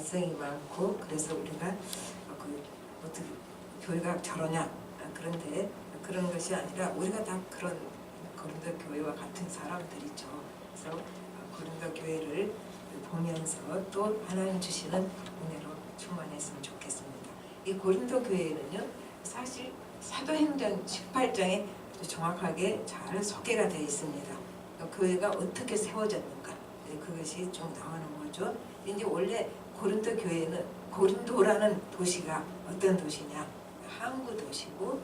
발생이 많고 그래서 우리가 어떻게 교회가 저러냐 그런데 그런 것이 아니라 우리가 다 그런 고린도 교회와 같은 사람들이죠. 그래서 고린도 교회를 보면서 또 하나님 주시는 은혜로 충만했으면 좋겠습니다. 이 고린도 교회는요 사실 사도행전 18장에 정확하게 잘 소개가 되어 있습니다. 교회가 어떻게 세워졌는가 그것이 좀 나오는 거죠. 이제 원래 고린도 교회는 고린도라는 도시가 어떤 도시냐? 항구 도시고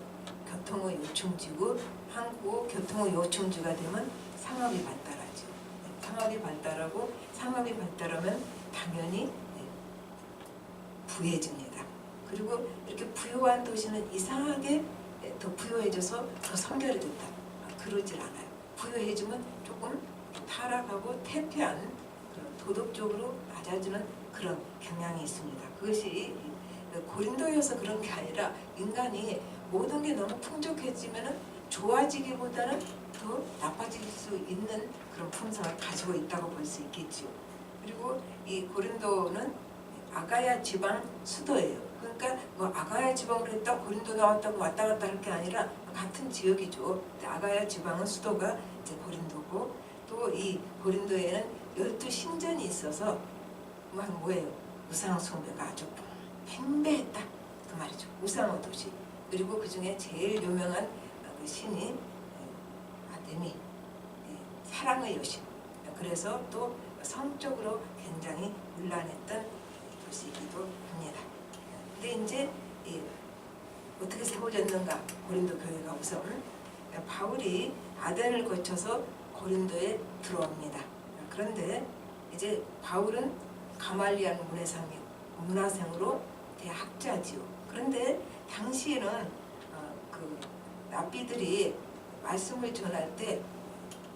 교통의 요충지고 항구 교통의 요충지가 되면 상업이 발달하죠. 상업이 발달하고 상업이 발달하면 당연히 부해집니다. 그리고 이렇게 부유한 도시는 이상하게 더 부유해져서 더 선결이 된다. 그러질 않아요. 부유해지면 조금 타락하고 퇴폐한 그런 도덕적으로 낮아지는 그런 경향이 있습니다. 그것이 고린도여서 그런 게 아니라 인간이 모든 게 너무 풍족해지면 좋아지기보다는 더 나빠질 수 있는 그런 품성을 가지고 있다고 볼 수 있겠죠. 그리고 이 고린도는 아가야 지방 수도예요. 그러니까 뭐 아가야 지방으로 했다 고린도 나왔다고 왔다 갔다 할 게 아니라 같은 지역이죠. 아가야 지방은 수도가 이제 고린도고 또 이 고린도에는 12신전이 있어서 뭐예요? 우상 숭배가 아주 팽배했다 그 말이죠. 우상의 도시. 그리고 그 중에 제일 유명한 그 신이 아데미, 사랑의 여신. 그래서 또 성적으로 굉장히 문란했던 도시이기도 합니다. 근데 이제 어떻게 세워졌는가? 고린도 교회가 우선 바울이 아덴을 거쳐서 고린도에 들어옵니다. 그런데 이제 바울은 가말리안 문화생으로 대학자지요. 그런데 당시에는 그 랍비들이 말씀을 전할 때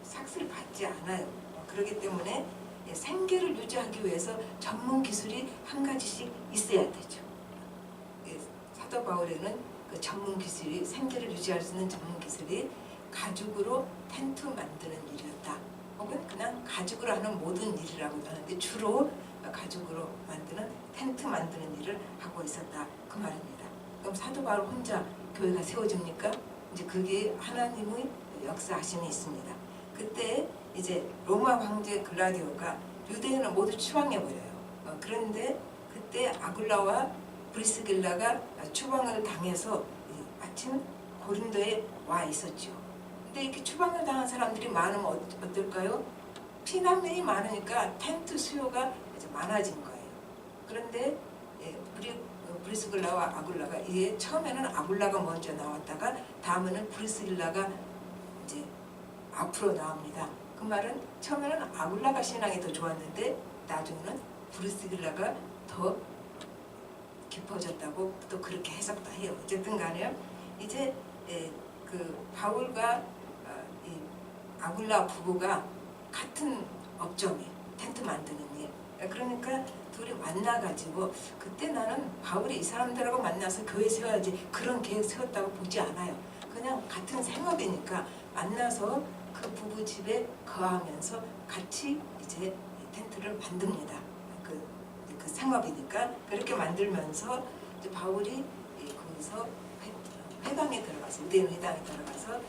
삭스를 받지 않아요. 그렇기 때문에 생계를 유지하기 위해서 전문 기술이 한 가지씩 있어야 되죠. 사도 바울에는 그 전문 기술이 생계를 유지할 수 있는 전문 기술이 가죽으로 텐트 만드는 일이었다. 혹은 그냥 가죽으로 하는 모든 일이라고도 하는데 주로 가죽으로 만드는 텐트 만드는 일을 하고 있었다 그 말입니다. 그럼 사도 바울 혼자 교회가 세워집니까? 이제 그게 하나님의 역사하심이 있습니다. 그때 이제 로마 황제 글라디오가 유대인을 모두 추방해 버려요. 그런데 그때 아굴라와 브리스길라가 추방을 당해서 마침 고린도에 와 있었죠. 근데 이렇게 추방을 당한 사람들이 많으면 어떨까요? 피난민이 많으니까 텐트 수요가 이제 많아진 거예요. 그런데 브리스길라와 아굴라가 이게 처음에는 아굴라가 먼저 나왔다가 다음에는 브리스길라가 이제 앞으로 나옵니다. 그 말은 처음에는 아굴라가 신앙이 더 좋았는데 나중에는 브리스길라가 더 깊어졌다고 또 그렇게 해석도 해요. 어쨌든 간에 이제 그 바울과 이 아굴라 부부가 같은 업종이 텐트 만드는 일. 그러니까 둘이 만나가지고 그때 나는 바울이 이 사람들하고 만나서 교회 세워야지 그런 계획 세웠다고 보지 않아요. 그냥 같은 생업이니까 만나서 그 부부 집에 거하면서 같이 이제 텐트를 만듭니다. 그 생업이니까 그렇게 만들면서 이제 바울이 거기서 회당에 들어가서 유대인 회당에 들어가서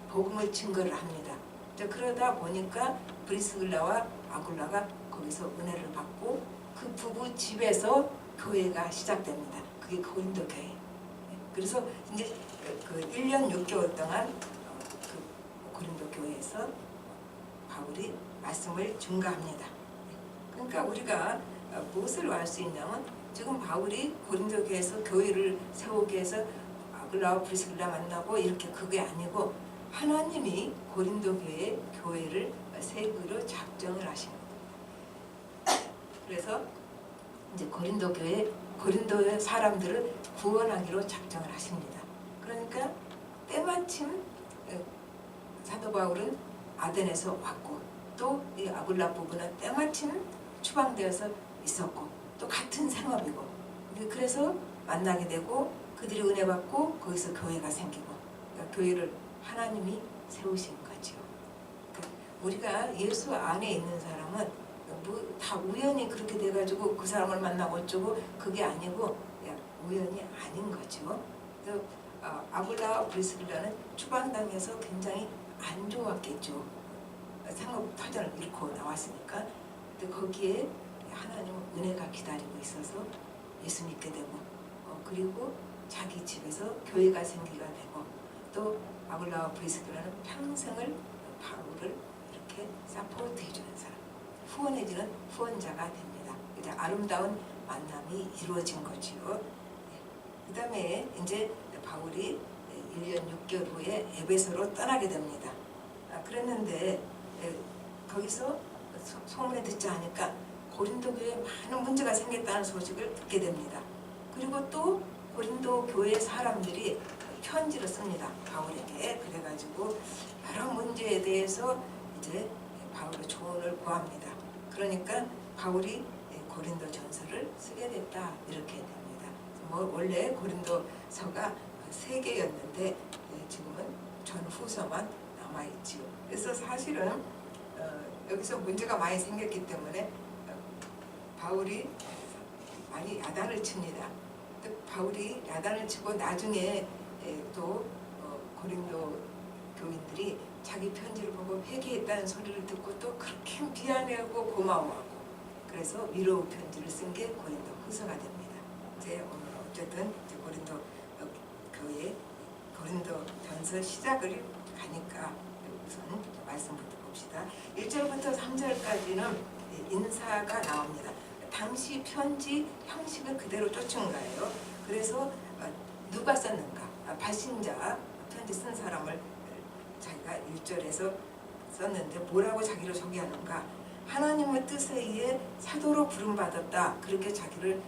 복음을 증거를 합니다. 그러다 보니까 브리스길라와 아굴라가 거기서 은혜를 받고 그 부부 집에서 교회가 시작됩니다. 그게 고린도 교회. 그래서 이제 그 1년 6개월 동안 그 고린도 교회에서 바울이 말씀을 증거합니다. 그러니까 우리가 무엇을 알 수 있냐면 지금 바울이 고린도 교회에서 교회를 세우기 위해서 아굴라와 브리스길라 만나고 이렇게 그게 아니고 하나님이 고린도 교회를 세우기로 작정을 하십니다. 그래서 이제 고린도의 사람들을 구원하기로 작정을 하십니다. 그러니까 때마침 사도 바울은 아덴에서 왔고 또 이 아굴라 부부는 때마침 추방되어서 있었고 또 같은 생업이고 그래서 만나게 되고 그들이 은혜 받고 거기서 교회가 생기고 그러니까 교회를 하나님이 세우신 거죠. 그러니까 우리가 예수 안에 있는 사람은 뭐 다 우연히 그렇게 돼가지고 그 사람을 만나고 어쩌고 그게 아니고 그냥 우연이 아닌 거죠. 그래서 아굴라 브리스길라는 추방당해서 굉장히 안 좋았겠죠. 상업 터전을 잃고 나왔으니까. 근데 거기에 하나님 은혜가 기다리고 있어서 예수 믿게 되고 그리고 자기 집에서 교회가 생기게 되고 또 아굴라 브리스길라는 평생을 바울을 이렇게 사포트 해주는 사람, 후원해주는 후원자가 됩니다. 이제 아름다운 만남이 이루어진 거지요. 그 다음에 이제 바울이 1년 6개월 후에 에베소로 떠나게 됩니다. 그랬는데 거기서 소문에 듣지 않으니까 고린도 교회에 많은 문제가 생겼다는 소식을 듣게 됩니다. 그리고 또 고린도 교회 사람들이 편지를 씁니다. 바울에게. 그래가지고 여러 문제에 대해서 이제 바울의 조언을 구합니다. 그러니까 바울이 고린도 전서를 쓰게 됐다 이렇게 됩니다. 뭐 원래 고린도서가 3개였는데 지금은 전후서만 남아있지요. 그래서 사실은 여기서 문제가 많이 생겼기 때문에 바울이 많이 야단을 칩니다. 바울이 야단을 치고 나중에 또 고린도 교인들이 자기 편지를 보고 회개했다는 소리를 듣고 또 그렇게 미안해하고 고마워하고 그래서 위로 편지를 쓴 게 고린도 후서가 됩니다. 이제 오늘 어쨌든 이제 고린도 교회 고린도 전서 시작을 가니까 우선 말씀부터 봅시다. 1절부터 3절까지는 인사가 나옵니다. 당시 편지 형식을 그대로 쫓은 거예요. 그래서 누가 썼는가? 발신자, 편지 쓴 사람을 자기가 1절에서 썼는데 뭐라고 자기를 소개하는가? 하나님의 뜻에 의해 사도로 부름받았다. 그렇게 자기를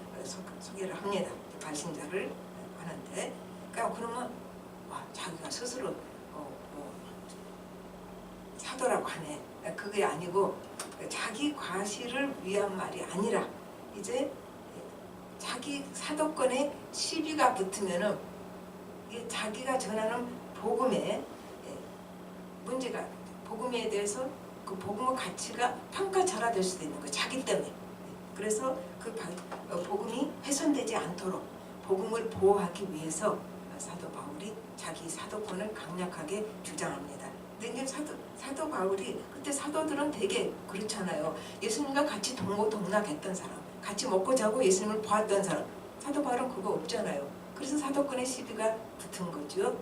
소개를 합니다. 발신자를 하는데 그러니까 그러면 자기가 스스로 사도라고 하네. 그게 아니고 자기 과시를 위한 말이 아니라 이제 자기 사도권에 시비가 붙으면은 이게 자기가 전하는 복음에 문제가 복음에 대해서 그 복음의 가치가 평가절하될 수도 있는 거예요. 자기 때문에. 그래서 그 복음이 훼손되지 않도록 복음을 보호하기 위해서 사도 바울이 자기 사도권을 강력하게 주장합니다. 근데 이제 사도 바울이 그때 사도들은 되게 그렇잖아요. 예수님과 같이 동고동락했던 사람, 같이 먹고 자고 예수님을 보았던 사람. 사도 바울은 그거 없잖아요. 그래서 사도권의 시비가 붙은 거죠.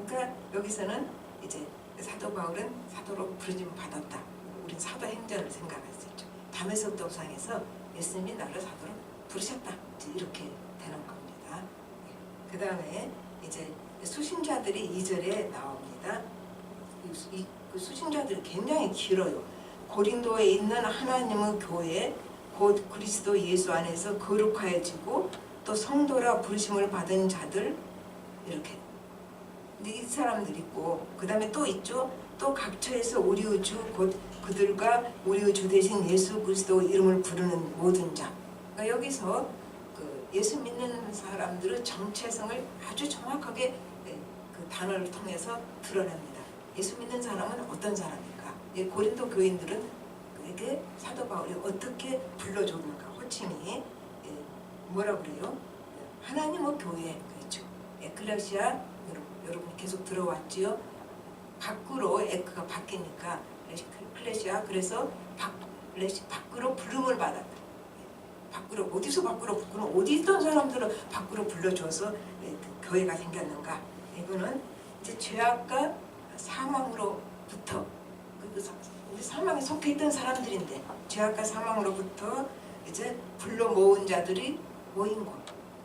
그러니까 여기서는 이제 사도 바울은 사도로 부르심 받았다. 우린 사도행전을 생각할 수 있죠. 다메섹 도상에서 예수님이 나를 사도로 부르셨다. 이렇게 되는 겁니다. 그 다음에 이제 수신자들이 2절에 나옵니다. 그 수신자들이 굉장히 길어요. 고린도에 있는 하나님의 교회 곧 그리스도 예수 안에서 거룩하여지고 또 성도라 부르심을 받은 자들 이렇게. 근데 이 사람들 있고 그 다음에 또 있죠. 또 각처에서 우리의 주 곧 그들과 우리의 주 대신 예수 그리스도 이름을 부르는 모든 자. 그러니까 여기서 그 예수 믿는 사람들의 정체성을 아주 정확하게 그 단어를 통해서 드러냅니다. 예수 믿는 사람은 어떤 사람일까? 고린도 교인들은 그에게 사도 바울이 어떻게 불러줬는가? 호칭이 뭐라 그래요? 하나님의 교회 그렇죠. 에클레시아 여러분 계속 들어왔지요. 밖으로 에크가 바뀌니까 클레시아 그래서 밖으로 부름을 받았다. 밖으로 어디서 밖으로 그럼 어디 있던 사람들을 밖으로 불러줘서 교회가 생겼는가? 이거는 이제 죄악과 사망으로부터 사망에 속해 있던 사람들인데 죄악과 사망으로부터 이제 불러 모은 자들이 모인 곳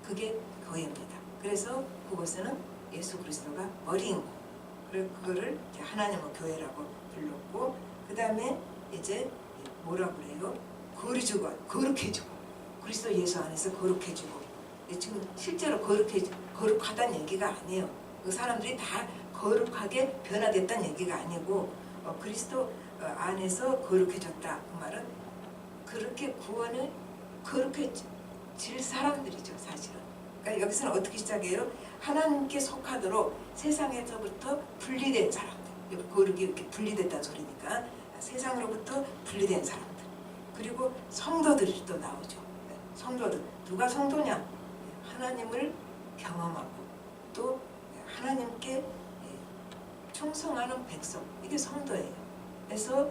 그게 교회입니다. 그래서 그곳에는 예수 그리스도가 머리인 곳 그래서 그거를 이제 하나님의 교회라고 불렀고 그 다음에 이제 뭐라고 그래요? 거룩해지고 그리스도 예수 안에서 거룩해지고 지금 실제로 거룩하다는 얘기가 아니에요. 그 사람들이 다 거룩하게 변화됐다는 얘기가 아니고 그리스도 안에서 거룩해졌다. 그 말은 그렇게 구원을 거룩해질 사람들이죠. 사실은. 그러니까 여기서는 어떻게 시작해요? 하나님께 속하도록 세상에서부터 분리된 사람들. 거룩이 이렇게 분리됐다는 소리니까 세상으로부터 분리된 사람들. 그리고 성도들이 또 나오죠. 성도들. 누가 성도냐? 하나님을 경험하고 또 하나님께 충성하는 백성. 이게 성도예요. 그래서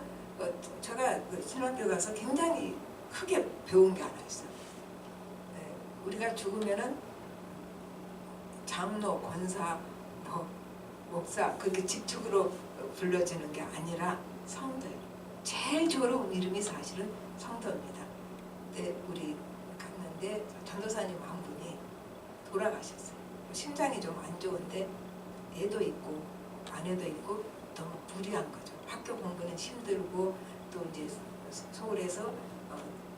제가 신학교 가서 굉장히 크게 배운 게 하나 있어요. 우리가 죽으면은 장로, 권사, 목사 그렇게 직책으로 불러지는 게 아니라 성도예요. 제일 좋은 이름이 사실은 성도입니다. 근데 우리 갔는데 전도사님 한 분이 돌아가셨어요. 심장이 좀 안 좋은데 애도 있고 아내도 있고 너무 무리한 거죠. 학교 공부는 힘들고 또 이제 서울에서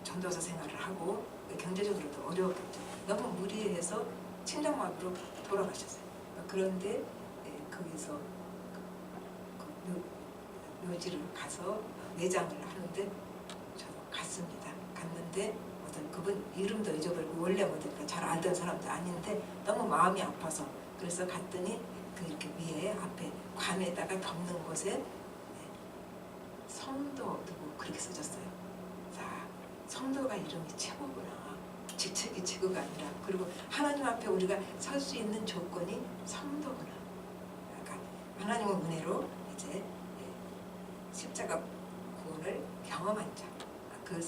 전도사 생활을 하고 경제적으로도 어려웠겠죠. 너무 무리해서 심장마비로 돌아가셨어요. 그런데 거기서 묘지를 가서 내장을 하는데 저도 갔습니다. 갔는데 어떤 그분 이름도 잊어버리고 원래 잘 알던 사람도 아닌데 너무 마음이 아파서 그래서 갔더니 그 이렇게 위에 앞에 관에다가 덮는 곳에 성도 누구 그렇게 써졌어요. 자, 성도가 이름이 최고구나. 직책이 최고가 아니라 그리고 하나님 앞에 우리가 설 수 있는 조건이 성도구나. 그러니까 하나님의 은혜로 이제 십자가 구원을 경험한 자, 그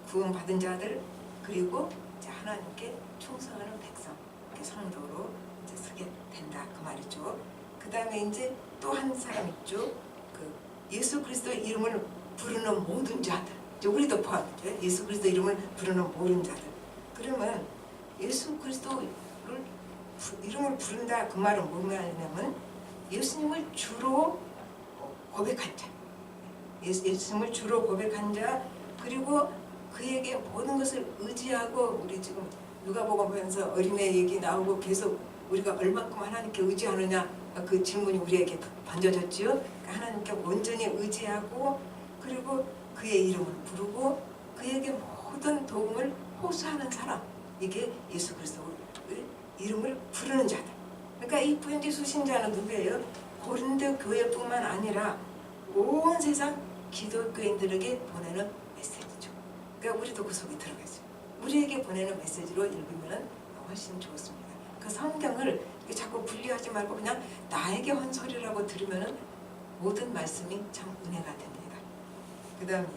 구원받은 자들 그리고 이제 하나님께 충성하는 백성, 이렇게 성도로 이제 서게 된다 그 말이죠. 그 다음에 이제 또 한 사람 있죠. 그 예수 그리스도의 이름을 부르는 모든 자들, 우리도 포함이죠. 예수 그리스도 이름을 부르는 모든 자들. 그러면 예수 그리스도를 이름을 부른다 그 말은 뭐냐면 예수님을 주로 고백한 자, 예수님을 주로 고백한 자 그리고 그에게 모든 것을 의지하고 우리 지금 누가복음 보면서 어린애 얘기 나오고 계속 우리가 얼마큼 하나님께 의지하느냐 그 질문이 우리에게 던져졌지요. 그러니까 하나님께 온전히 의지하고 그리고 그의 이름을 부르고 그에게 모든 도움을 호소하는 사람, 이게 예수 그리스도의 이름을 부르는 자들. 그러니까 이 부현지 수신자는 누구예요? 고린도 교회뿐만 아니라 온 세상 기독교인들에게 보내는 메시지죠. 그러니까 우리도 그 속에 들어가 있어요. 우리에게 보내는 메시지로 읽으면 훨씬 좋습니다. 그 성경을 자꾸 분리하지 말고 그냥 나에게 한 소리라고 들으면 모든 말씀이 참 은혜가 됩니다. 그 다음에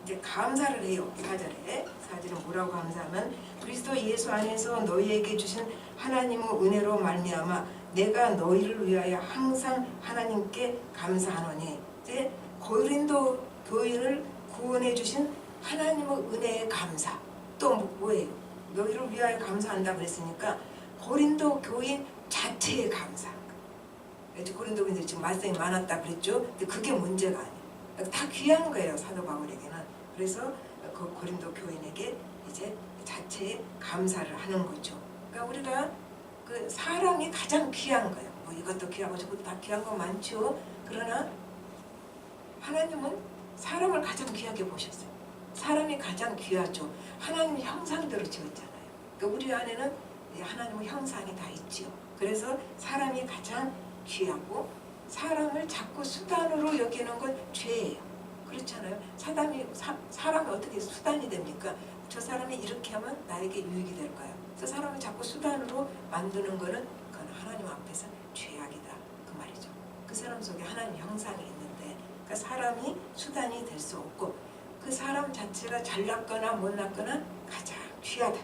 이제 감사를 해요. 4절은 뭐라고 감사하면 그리스도 예수 안에서 너희에게 주신 하나님의 은혜로 말미암아 내가 너희를 위하여 항상 하나님께 감사하노니. 이제 고린도 교인을 구원해 주신 하나님의 은혜에 감사. 또 뭐예요? 너희를 위하여 감사한다 그랬으니까 고린도 교인 자체에 감사. 고린도 교인들이 지금 말썽이 많았다 그랬죠. 근데 그게 문제가 아니에요. 다 귀한 거예요, 사도 바울에게는. 그래서 그 고린도 교인에게 이제 자체에 감사를 하는 거죠. 그러니까 우리가 그 사람이 가장 귀한 거예요. 뭐 이것도 귀하고 저것도 다 귀한 거 많죠. 그러나 하나님은 사람을 가장 귀하게 보셨어요. 사람이 가장 귀하죠. 하나님 형상대로 지었잖아요. 그러니까 우리 안에는 하나님의 형상이 다 있지요. 그래서 사람이 가장 귀하고 사람을 자꾸 수단으로 여기는 건 죄예요. 그렇잖아요. 사람이 어떻게 수단이 됩니까? 저 사람이 이렇게 하면 나에게 유익이 될까요? 저 사람을 자꾸 수단으로 만드는 거는 그건 하나님 앞에서 죄악이다 그 말이죠. 그 사람 속에 하나님 형상이 있는데 그러니까 사람이 수단이 될 수 없고 그 사람 자체가 잘났거나 못났거나 가장 귀하다.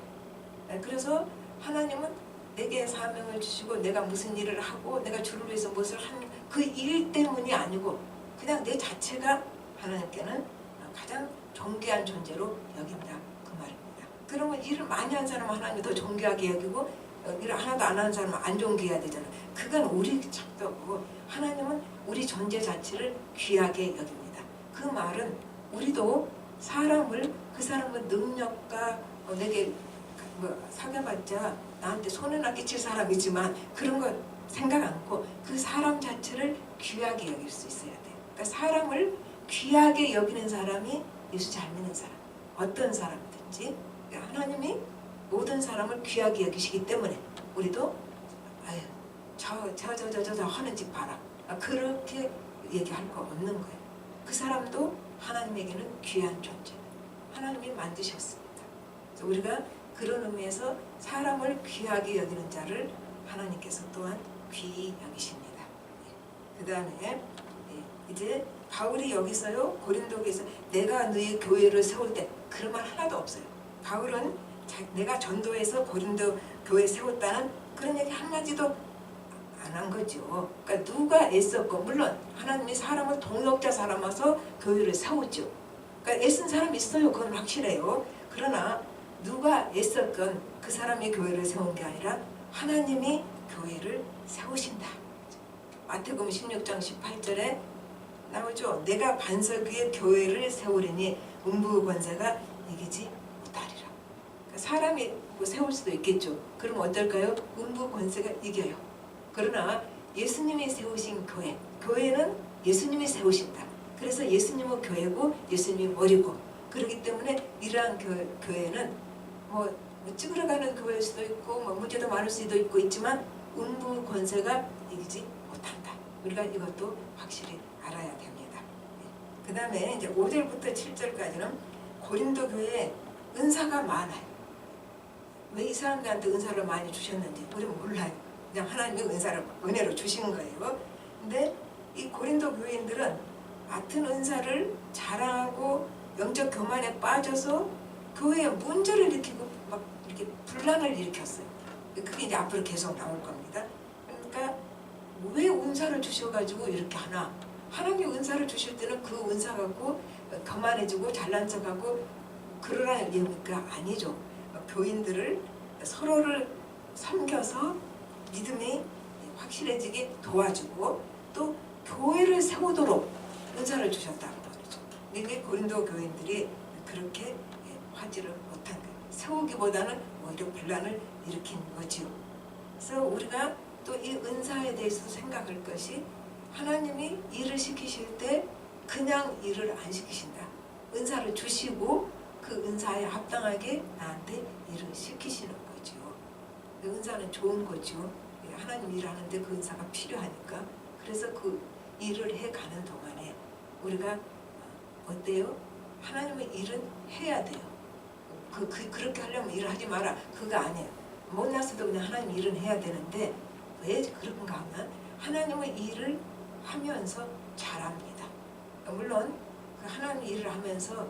그래서 하나님은 내게 사명을 주시고 내가 무슨 일을 하고 내가 주를 위해서 무엇을 하는 그 일 때문이 아니고 그냥 내 자체가 하나님께는 가장 존귀한 존재로 여긴다 그 말입니다. 그러면 일을 많이 한 사람은 하나님이 더 존귀하게 여기고 일을 하나도 안 하는 사람은 안 존귀해야 되잖아요. 그건 우리 착도고 하나님은 우리 존재 자체를 귀하게 여깁니다. 그 말은 우리도 사람을 그 사람의 능력과 내게 사귀어봤자 나한테 손해나 끼칠 사람이지만 그런 거 생각 않고 그 사람 자체를 귀하게 여길 수 있어야 돼요. 그러니까 사람을 귀하게 여기는 사람이 예수 잘 믿는 사람. 어떤 사람든지 하나님이 모든 사람을 귀하게 여기시기 때문에 우리도 아유 저 하는 집 봐라. 그렇게 얘기할 거 없는 거예요. 그 사람도 하나님에게는 귀한 존재. 하나님이 만드셨습니다. 그래서 우리가 그런 의미에서 사람을 귀하게 여기는 자를 하나님께서 또한 귀히 여기십니다. 그 다음에 이제 바울이 여기서요 고린도교에서 내가 너희 교회를 세울 때 그런 말 하나도 없어요. 바울은 내가 전도해서 고린도 교회 세웠다는 그런 얘기 한마디도 안 한 거죠. 그러니까 누가 애썼고 물론 하나님이 사람을 동역자 삼아서 교회를 세웠죠. 그러니까 애쓴 사람이 있어요. 그건 확실해요. 그러나 누가 애썼건 그 사람이 교회를 세운 게 아니라 하나님이 교회를 세우신다. 마태복음 16장 18절에 나오죠. 내가 반석 위에 교회를 세우리니 음부 권세가 이기지 못하리라. 그러니까 사람이 뭐 세울 수도 있겠죠. 그럼 어떨까요? 음부 권세가 이겨요. 그러나 예수님이 세우신 교회는 예수님이 세우신다. 그래서 예수님은 교회고 예수님이 머리고 그렇기 때문에 이러한 교회는 뭐 찌그러가는 교회일 수도 있고 뭐 문제도 많을 수도 있지만 음부 권세가 이기지 못한다. 우리가 이것도 확실히 알아야 됩니다. 그 다음에 이제 5절부터 7절까지는 고린도 교회에 은사가 많아요. 왜 이 사람들한테 은사를 많이 주셨는지 우리는 몰라요. 그냥 하나님이 은혜로 주신 거예요. 근데 이 고린도 교인들은 맡은 은사를 자랑하고 영적 교만에 빠져서 교회에 문제를 일으키고 막 이렇게 분란을 일으켰어요. 그게 이제 앞으로 계속 나올 겁니다. 그러니까 왜 은사를 주셔가지고 이렇게 하나? 하나님이 은사를 주실 때는 그 은사 갖고 교만해지고 잘난 척하고 그러라는 얘기가 아니죠. 교인들을 서로를 섬겨서 믿음이 확실해지게 도와주고 또 교회를 세우도록 은사를 주셨다는 거죠. 이게 고린도 교인들이 그렇게 화지를 못한 거예요. 세우기보다는 오히려 분란을 일으킨 거지요. 그래서 우리가 또 이 은사에 대해서 생각할 것이 하나님이 일을 시키실 때 그냥 일을 안 시키신다. 은사를 주시고 그 은사에 합당하게 나한테 일을 시키시는 거죠. 은사는 좋은 거죠. 하나님 일하는데 그 은사가 필요하니까. 그래서 그 일을 해가는 동안에 우리가 어때요? 하나님의 일은 해야 돼요. 그렇게 하려면 일을 하지 마라. 그거 아니에요. 못났어도 그냥 하나님 일은 해야 되는데 왜 그런가 하면 하나님의 일을 하면서 잘합니다. 물론 하나님 일을 하면서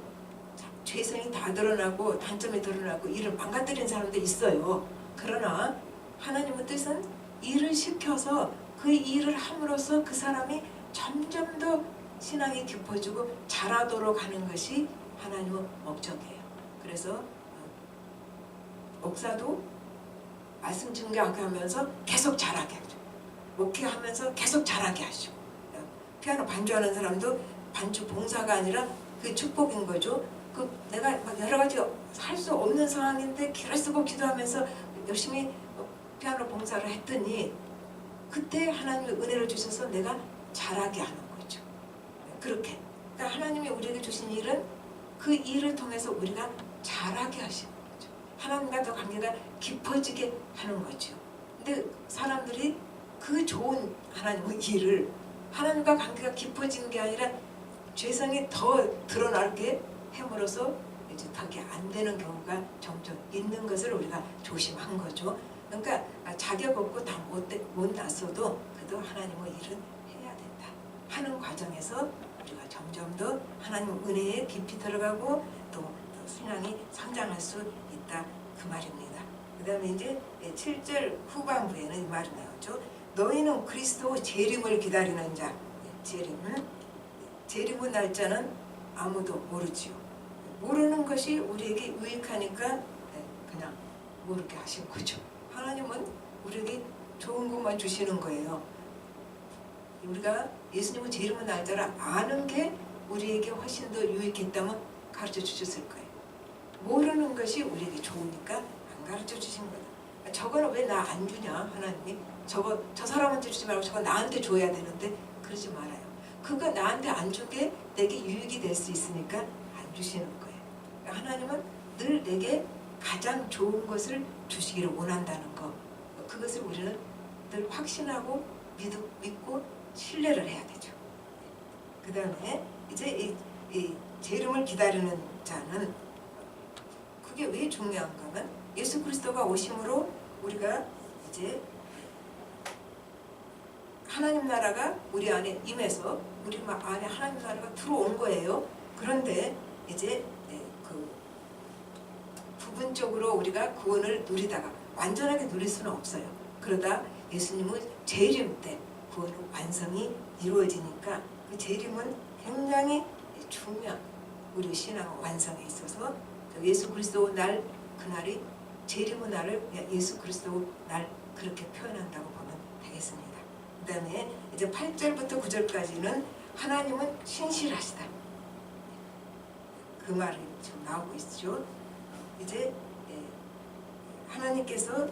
죄성이 다 드러나고 단점이 드러나고 일을 망가뜨리는 사람도 있어요. 그러나 하나님의 뜻은 일을 시켜서 그 일을 함으로써 그 사람이 점점 더 신앙이 깊어지고 자라도록 하는 것이 하나님의 목적이에요. 그래서 목사도 말씀 증거하게 하면서 계속 자라게 하죠. 목회하면서 계속 자라게 하시고 피아노 반주하는 사람도 반주 봉사가 아니라 그 축복인 거죠. 내가 막 여러 가지 할 수 없는 상황인데 길을 쓰고 기도하면서 열심히 피아노 봉사를 했더니 그때 하나님의 은혜를 주셔서 내가 잘하게 하는 거죠. 그렇게 그러니까 하나님이 우리에게 주신 일은 그 일을 통해서 우리가 잘하게 하시는 거죠. 하나님과 더 관계가 깊어지게 하는 거죠. 근데 사람들이 그 좋은 하나님의 일을 하나님과 관계가 깊어지는 게 아니라 죄성이 더 드러나게 함으로써 이제 덕이 안 되는 경우가 점점 있는 것을 우리가 조심한 거죠. 그러니까 자격 없고 다 못 났어도 그래도 하나님의 일은 해야 된다 하는 과정에서 우리가 점점 더 하나님 은혜에 깊이 들어가고 또 신앙이 성장할 수 있다 그 말입니다. 그 다음에 이제 7절 후반부에는 이 말이 나오죠. 너희는 그리스도 재림을 기다리는 자. 재림의 날짜는 아무도 모르지요. 모르는 것이 우리에게 유익하니까 그냥 모르게 하신 거죠. 하나님은 우리에게 좋은 것만 주시는 거예요. 우리가 예수님의 재림의 날짜를 아는 게 우리에게 훨씬 더 유익했다면 가르쳐 주셨을 거예요. 모르는 것이 우리에게 좋으니까 안 가르쳐 주신 거다. 저거는 왜 나 안 주냐 하나님이. 저 사람한테 주지 말고 저거 나한테 줘야 되는데 그러지 말아요. 그거 나한테 안 준 게 내게 유익이 될 수 있으니까 안 주시는 거예요. 하나님은 늘 내게 가장 좋은 것을 주시기를 원한다는 거. 그것을 우리는 늘 확신하고 믿고 신뢰를 해야 되죠. 그 다음에 이제 이 재림을 기다리는 자는 그게 왜 중요한가 하면 예수 그리스도가 오심으로 우리가 이제 하나님 나라가 우리 안에 임해서 우리 안에 하나님 나라가 들어온 거예요. 그런데 이제 그 부분적으로 우리가 구원을 누리다가 완전하게 누릴 수는 없어요. 그러다 예수님은 재림 때 구원 완성이 이루어지니까 그 재림은 굉장히 중요한 우리 신앙 완성에 있어서 예수 그리스도 날 그날이 재림의 날을 예수 그리스도 날 그렇게 표현한다고 보면 되겠습니다. 그 다음에 이제 8절부터 9절까지는 하나님은 신실하시다. 그 말이 지금 나오고 있죠. 이제 하나님께서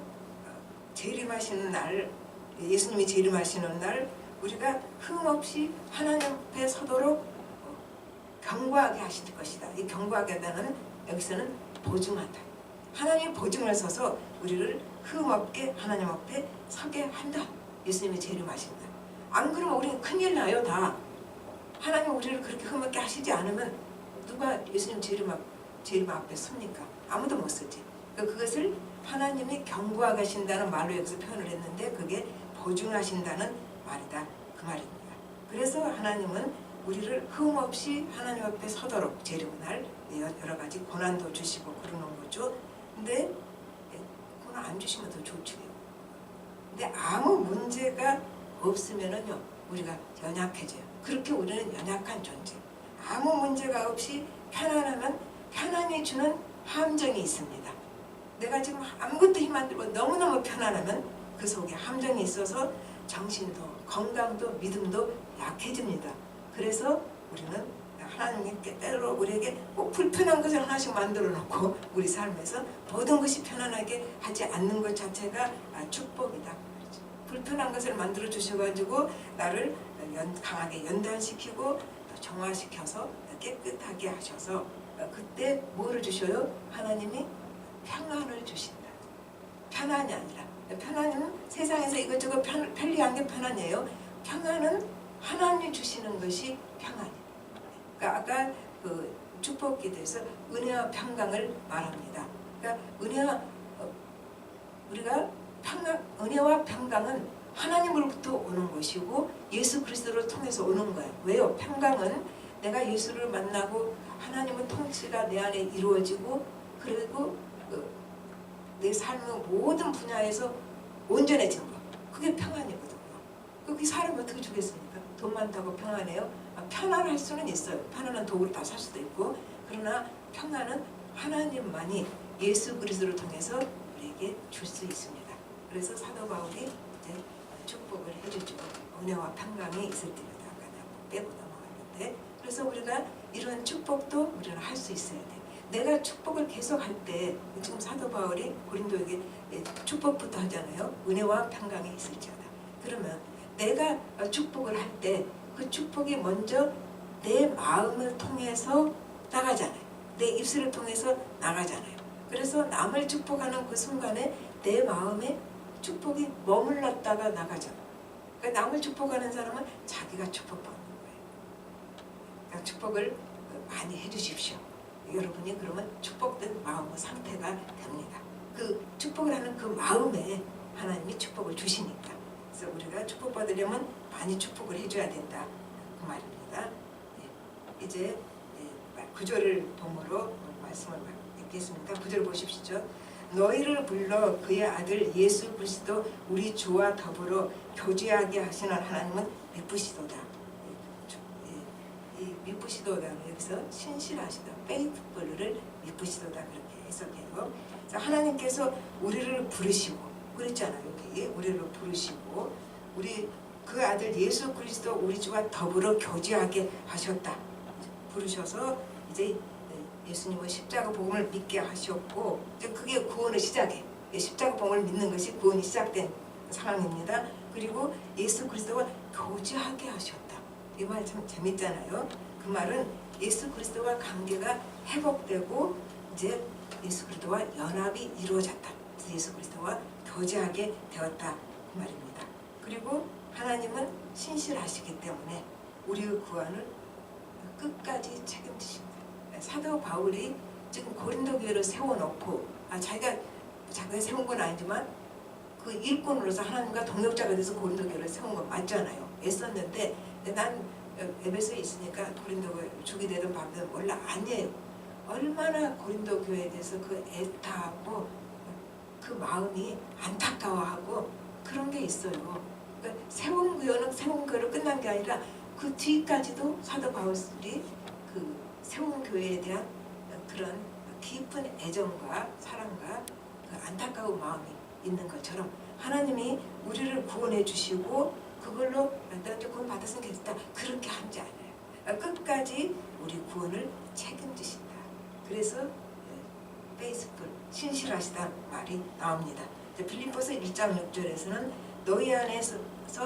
재림하시는 날, 예수님이 재림하시는 날 우리가 흠없이 하나님 앞에 서도록 경고하게 하실 것이다. 이 경고하게 하다는 여기서는 보증하다. 하나님이 보증을 서서 우리를 흠없게 하나님 앞에 서게 한다. 예수님이 재림하신다. 안 그러면 우리는 큰일 나요. 다. 하나님 우리를 그렇게 흠없게 하시지 않으면 누가 예수님 재림 앞에 섭니까? 아무도 못 서지. 그것을 하나님이 경고하게 하신다는 말로 여기서 표현을 했는데 그게 보증하신다는 말이다. 그 말입니다. 그래서 하나님은 우리를 흠없이 하나님 앞에 서도록 재림날 여러 가지 고난도 주시고 그러는 거죠. 근데 고난 안 주시면 더 좋죠. 근데 아무 문제가 없으면은요 우리가 연약해져요. 그렇게 우리는 연약한 존재. 아무 문제가 없이 편안하면 편안히 주는 함정이 있습니다. 내가 지금 아무것도 힘 안 들고 너무너무 편안하면 그 속에 함정이 있어서 정신도 건강도 믿음도 약해집니다. 그래서 우리는 하나님께 때로 우리에게 꼭 불편한 것을 하나씩 만들어 놓고 우리 삶에서 모든 것이 편안하게 하지 않는 것 자체가 축복이다. 불편한 것을 만들어 주셔가지고 나를 강하게 연단시키고 정화시켜서 깨끗하게 하셔서 그때 뭐를 주셔요? 하나님이 평안을 주신다. 편안이 아니라 편안은 세상에서 이것저것 편리한 게 편안이에요. 평안은 하나님이 주시는 것이 평안이에요. 그러니까 아까 그 축복 기도에서 은혜와 평강을 말합니다. 그러니까 우리가 은혜와 평강은 하나님으로부터 오는 것이고 예수 그리스도를 통해서 오는 거예요. 왜요? 평강은 내가 예수를 만나고 하나님의 통치가 내 안에 이루어지고 그리고 내 삶의 모든 분야에서 온전해진 거. 그게 평안이거든요. 그게 사람이 어떻게 주겠습니까? 돈 많다고 평안해요? 편안할 수는 있어요. 편안한 도구를 다 살 수도 있고. 그러나 평안은 하나님만이 예수 그리스도를 통해서 우리에게 줄 수 있습니다. 그래서 사도 바울이 이제 축복을 해주죠. 은혜와 평강이 있을 때마다 아까 빼고 넘어갔는데 그래서 우리가 이런 축복도 우리는 할 수 있어야 돼. 내가 축복을 계속 할 때 지금 사도 바울이 고린도에게 축복부터 하잖아요. 은혜와 평강이 있을지어다. 그러면 내가 축복을 할 때 그 축복이 먼저 내 마음을 통해서 나가잖아요. 내 입술을 통해서 나가잖아요. 그래서 남을 축복하는 그 순간에 내 마음에 축복이 머물렀다가 나가잖아요. 그러니까 남을 축복하는 사람은 자기가 축복받는 거예요. 그러니까 축복을 많이 해주십시오. 여러분이 그러면 축복된 마음의 상태가 됩니다. 그 축복을 하는 그 마음에 하나님이 축복을 주시니까. 그래서 우리가 축복받으려면 많이 축복을 해줘야 된다. 그 말입니다. 이제 9절을 본으로 말씀을 읽겠습니다. 9절 보십시오. 너희를 불러 그의 아들 예수 그리스도 우리 주와 더불어 교제하게 하시는 하나님은 미쁘시도다. 이 미쁘시도다는 여기서 신실하시다, 페이트풀을 미쁘시도다 그렇게 해석해요. 하나님께서 우리를 부르시고 그랬잖아요. 여기 우리를 부르시고 우리 그 아들 예수 그리스도 우리 주와 더불어 교제하게 하셨다. 부르셔서 이제 예수님은 십자가 복음을 믿게 하셨고 그게 구원의 시작이에요. 십자가 복음을 믿는 것이 구원이 시작된 상황입니다. 그리고 예수 그리스도와 교제하게 하셨다. 이 말 참 재밌잖아요. 그 말은 예수 그리스도와 관계가 회복되고 이제 예수 그리스도와 연합이 이루어졌다. 그래서 예수 그리스도와 교제하게 되었다. 그 말입니다. 그리고 하나님은 신실하시기 때문에 우리의 구원을 끝까지 책임지십니다. 사도 바울이 지금 고린도 교회를 세워놓고 자기가 세운 건 아니지만 그 일꾼으로서 하나님과 동역자가 돼서 고린도 교회를 세운 건 맞잖아요. 애썼는데 난 에베소에 있으니까 고린도 교회 죽이 되든 밤 되든 몰라 아니에요. 얼마나 고린도 교회에 대해서 그 애타하고 그 마음이 안타까워하고 그런 게 있어요. 그러니까 세운 교회로 끝난 게 아니라 그 뒤까지도 사도 바울이 그 세운 교회에 대한 그런 깊은 애정과 사랑과 그 안타까운 마음이 있는 것처럼 하나님이 우리를 구원해 주시고 그걸로 나 이제 구원 받았으면 좋겠다 그렇게 하지 않아요. 끝까지 우리 구원을 책임지신다. 그래서 페이스풀 신실하시다 말이 나옵니다. 빌립보서 1장 6절에서는 너희 안에서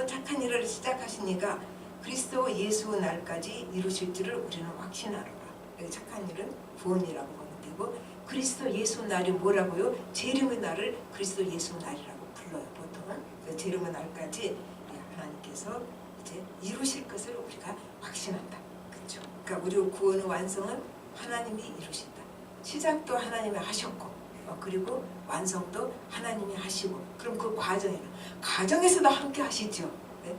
착한 일을 시작하시니까 그리스도 예수 날까지 이루실 줄을 우리는 확신하노라. 착한 일은 구원이라고 보면 되고 그리스도 예수 날이 뭐라고요? 재림의 날을 그리스도 예수 날이라고 불러요. 보통은 그 재림의 날까지 하나님께서 이제 이루실 것을 우리가 확신한다. 그렇죠? 그러니까 우리 구원의 완성은 하나님이 이루신다. 시작도 하나님이 하셨고 그리고 완성도 하나님이 하시고 그럼 그 과정에서도 함께 하시죠. 네?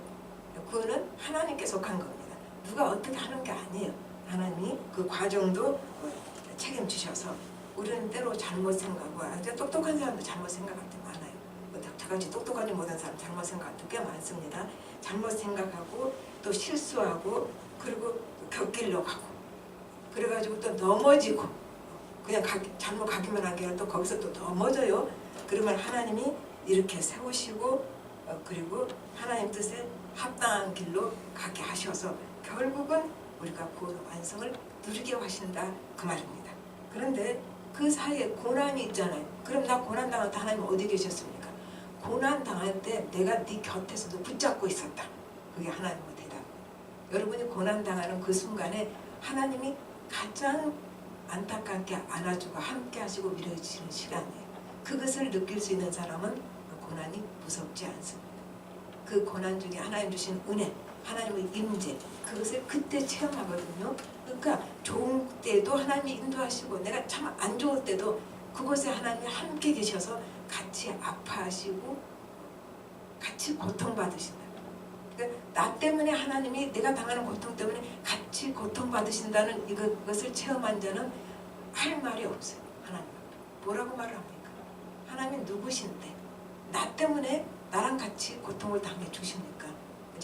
구원은 하나님께 속한 겁니다. 누가 어떻게 하는 게 아니에요. 하나님이 그 과정도 책임지셔서 우리는 때로 잘못 생각하고 똑똑한 사람도 잘못 생각할 때 많아요. 저같이 똑똑하지 못한 사람 잘못 생각할 때 꽤 많습니다. 잘못 생각하고 또 실수하고 그리고 겪기려고 하고 그래가지고 또 넘어지고 그냥 잘못 가기만 한 게 아니라 또 거기서 또 넘어져요. 그러면 하나님이 이렇게 세우시고 그리고 하나님 뜻에 합당한 길로 가게 하셔서 결국은 우리가 구원 완성을 누리게 하신다 그 말입니다. 그런데 그 사이에 고난이 있잖아요. 그럼 나 고난 당할 때 하나님 어디 계셨습니까? 고난 당할 때 내가 네 곁에서도 붙잡고 있었다. 그게 하나님의 대답. 여러분이 고난 당하는 그 순간에 하나님이 가장 안타깝게 안아주고 함께 하시고 밀어주시는 시간이에요. 그것을 느낄 수 있는 사람은 고난이 무섭지 않습니다. 그 고난 중에 하나님 주신 은혜, 하나님의 임재, 그것을 그때 체험하거든요. 그러니까 좋은 때도 하나님이 인도하시고 내가 참 안 좋을 때도 그곳에 하나님이 함께 계셔서 같이 아파하시고 같이 고통받으신다. 그러니까 나 때문에 하나님이 내가 당하는 고통 때문에 같이 고통받으신다는 이것을 체험한 자는 할 말이 없어요. 하나님 뭐라고 말을 합니까? 하나님이 누구신데 나 때문에 나랑 같이 고통을 당해 주십니까?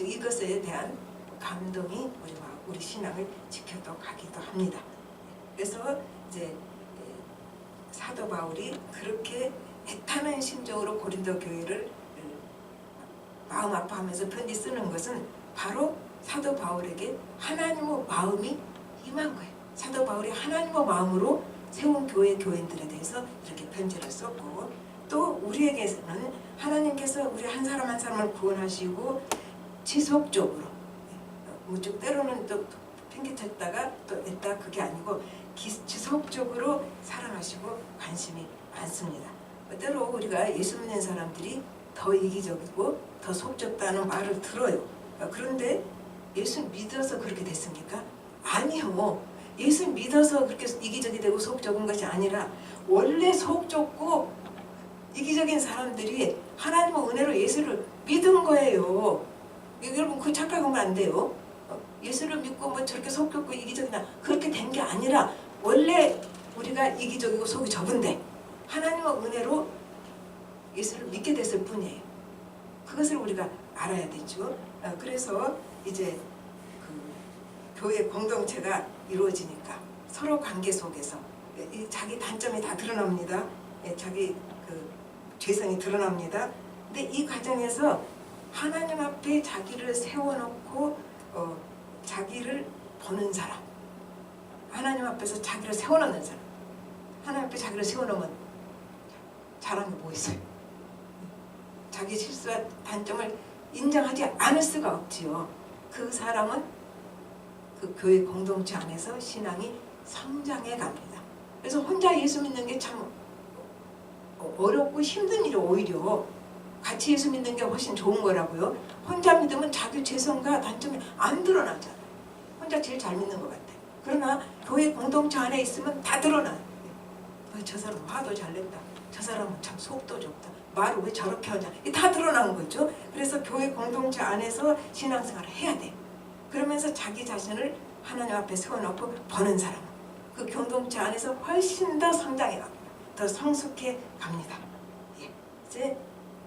이것에 대한 감동이 우리 신앙을 지켜도 가기도 합니다. 그래서 이제 사도 바울이 그렇게 애타는 심정으로 고린도 교회를 마음 아파하면서 편지 쓰는 것은 바로 사도 바울에게 하나님의 마음이 임한 거예요. 사도 바울이 하나님의 마음으로 세운 교인들에 대해서 이렇게 편지를 썼고 또 우리에게는 하나님께서 우리 한 사람 한 사람을 구원하시고 지속적으로 때로는 또 팽개쳤다가 또 냈다 그게 아니고 지속적으로 사랑하시고 관심이 많습니다. 때로 우리가 예수 믿는 사람들이 더 이기적이고 더 속좁다는 말을 들어요. 그런데 예수 믿어서 그렇게 됐습니까? 아니요. 예수 믿어서 그렇게 이기적이 되고 속좁은 것이 아니라 원래 속좁고 이기적인 사람들이 하나님의 은혜로 예수를 믿은 거예요. 여러분 그 착각하면 안 돼요. 예수를 믿고 뭐 저렇게 속좁고 이기적이나 그렇게 된 게 아니라 원래 우리가 이기적이고 속이 좁은데 하나님의 은혜로 예수를 믿게 됐을 뿐이에요. 그것을 우리가 알아야 되죠. 그래서 이제 그 교회 공동체가 이루어지니까 서로 관계 속에서 자기 단점이 다 드러납니다. 자기 그 죄성이 드러납니다. 근데 이 과정에서 하나님 앞에 자기를 세워놓고 자기를 보는 사람, 하나님 앞에서 자기를 세워놓는 사람, 하나님 앞에 자기를 세워놓으면 잘하는 게 뭐 있어요? 자기 실수와 단점을 인정하지 않을 수가 없지요. 그 사람은 그 교회 공동체 안에서 신앙이 성장해 갑니다. 그래서 혼자 예수 믿는 게 참 어렵고 힘든 일이 오히려 같이 예수 믿는 게 훨씬 좋은 거라고요. 혼자 믿으면 자기 죄성과 단점이 안 드러나잖아요. 혼자 제일 잘 믿는 것 같아요. 그러나 교회 공동체 안에 있으면 다 드러나요. 저 사람 화도 잘 냈다. 저 사람은 참 속도 좋다. 말을 왜 저렇게 하냐. 이게 다 드러나는 거죠. 그래서 교회 공동체 안에서 신앙생활을 해야 돼. 그러면서 자기 자신을 하나님 앞에 세워놓고 버는 사람, 그 공동체 안에서 훨씬 더 성장해 갑니다. 더 성숙해 갑니다. 예. 이제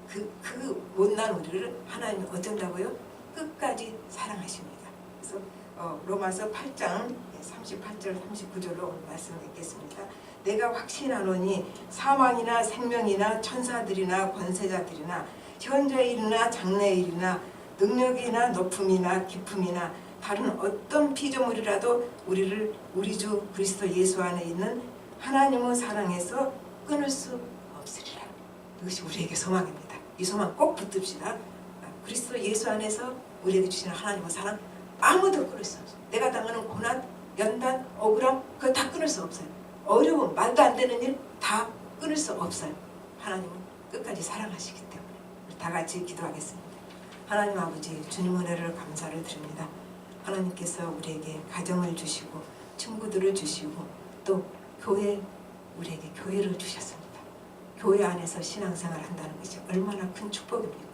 그 못난 우리를 하나님이 어쩐다고요? 끝까지 사랑하십니다. 그래서 로마서 8장 38절 39절로 오늘 말씀 읽겠습니다. 내가 확신하노니 사망이나 생명이나 천사들이나 권세자들이나 현재일이나 장래일이나 능력이나 높음이나 깊음이나 다른 어떤 피조물이라도 우리를 우리 주 그리스도 예수 안에 있는 하나님의 사랑에서 끊을 수 없으리라. 이것이 우리에게 소망입니다. 이 소망 꼭 붙듭시다. 그리스도 예수 안에서 우리에게 주시는 하나님의 사랑 아무도 끊을 수 없어요. 내가 당하는 고난, 연단, 억울함 그거 다 끊을 수 없어요. 어려움, 말도 안 되는 일 다 끊을 수 없어요. 하나님은 끝까지 사랑하시기 때문에 우리 다 같이 기도하겠습니다. 하나님 아버지, 주님 은혜를 감사를 드립니다. 하나님께서 우리에게 가정을 주시고 친구들을 주시고 또 우리에게 교회를 주셨습니다. 교회 안에서 신앙생활을 한다는 것이 얼마나 큰 축복입니까?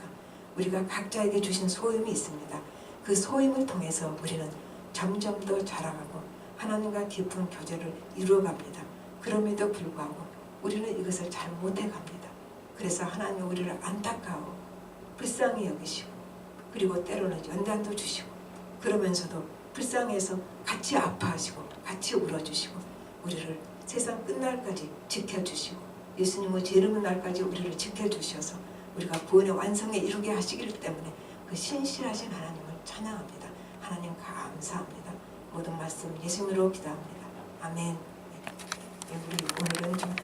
우리가 각자에게 주신 소임이 있습니다. 그 소임을 통해서 우리는 점점 더 자라가고 하나님과 깊은 교제를 이루어갑니다. 그럼에도 불구하고 우리는 이것을 잘 못해갑니다. 그래서 하나님이 우리를 안타까워 불쌍히 여기시고 그리고 때로는 연단도 주시고 그러면서도 불쌍해서 같이 아파하시고 같이 울어주시고 우리를 세상 끝날까지 지켜주시고 예수님의 재림의 날까지 우리를 지켜주셔서 우리가 구원의 완성에 이르게 하시기 때문에 그 신실하신 하나님을 찬양합니다. 하나님 감사합니다. 모든 말씀 예수님으로 기도합니다. 아멘. 우리 오늘은 좀